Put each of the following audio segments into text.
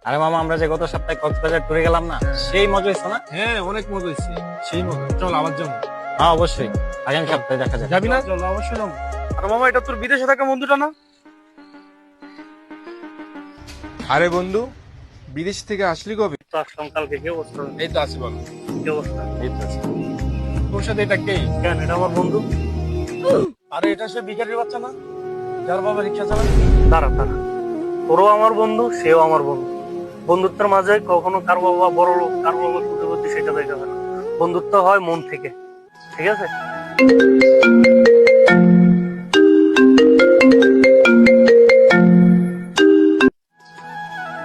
আরে মামা, আমরা যে গত সপ্তাহে কক্সবাজার ট্যুরে গেলাম না, সেই মজা হয়েছে না? হ্যাঁ, অনেক মজা হয়েছে। সেই মজা, চল আবার যাবো। হ্যাঁ অবশ্যই, আগামী সপ্তাহে দেখা যাবে। যাবি না? চল অবশ্যই যাবো। আর মামা, এটা তোর বিদেশে থাকা বন্ধুটা না? আরে বন্ধু, বিদেশ থেকে আসলি কবে? তো আসলাম কালকে। কি অবস্থা? এই তো আছি, বল। কি অবস্থা? এই তো আছে। তোর সাথে এটা কে? কেন, এটা আমার বন্ধু। আরে এটা সে ভিখারির বাচ্চা না, যার বাবা রিক্সা চালায়? দাঁড়া দাঁড়া, তোরও আমার বন্ধু, সেও আমার বন্ধু। বন্ধুত্বের মাঝে কখনো কার বাবা বড় লোক, কার বাবা কোটিপতি সেটা দেখাবে না। বন্ধুত্ব হয় মন থেকে, ঠিক আছে?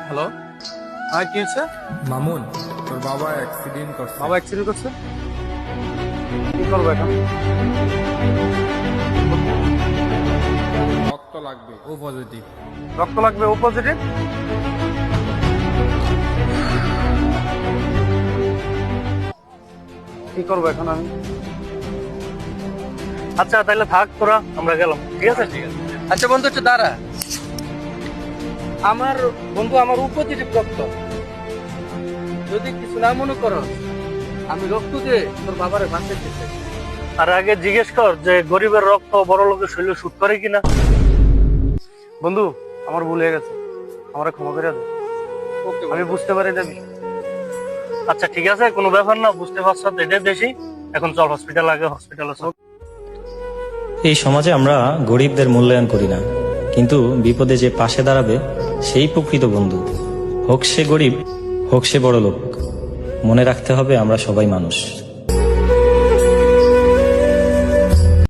হ্যালো, হ্যাঁ কি হয়েছে? মামুন, তোর বাবা অ্যাক্সিডেন্ট করছে। বাবা অ্যাক্সিডেন্ট করছে? কি করবো এখন? রক্ত লাগবে, ও পজিটিভ। রক্ত লাগবে, ও পজিটিভ? কি করবো এখন আমি? আচ্ছা তাহলে থাক তোরা, আমরা গেলাম, ঠিক আছে? আচ্ছা বন্ধু, একটু দাঁড়া। আমার বন্ধু আমার উপজিটিভ রক্ত, যদি কিছু না মনে করো, আমি রক্ত দিয়ে তোর বাবারে বাঁচাইতে চাই। আর আগে জিজ্ঞেস কর যে গরিবের রক্ত বড় লোকের শরীরে শুট করে কিনা। বন্ধু, আমার ভুল হয়ে গেছে, আমরা ক্ষমা করে দে। আমি বুঝতে পারি না বিষয়টা। আচ্ছা ঠিক আছে, কোনো ব্যাপার না, বুঝতে পারছ, এটাই বেশি। এখন চল হসপিটাল, আগে হসপিটালে চল। এই সমাজে আমরা গরিবদের মূল্যায়ন করি না, কিন্তু বিপদে যে পাশে দাঁড়াবে সেই প্রকৃত বন্ধু। হোক সে গরিব, হোক সে বড় লোক, মনে রাখতে হবে আমরা সবাই মানুষ।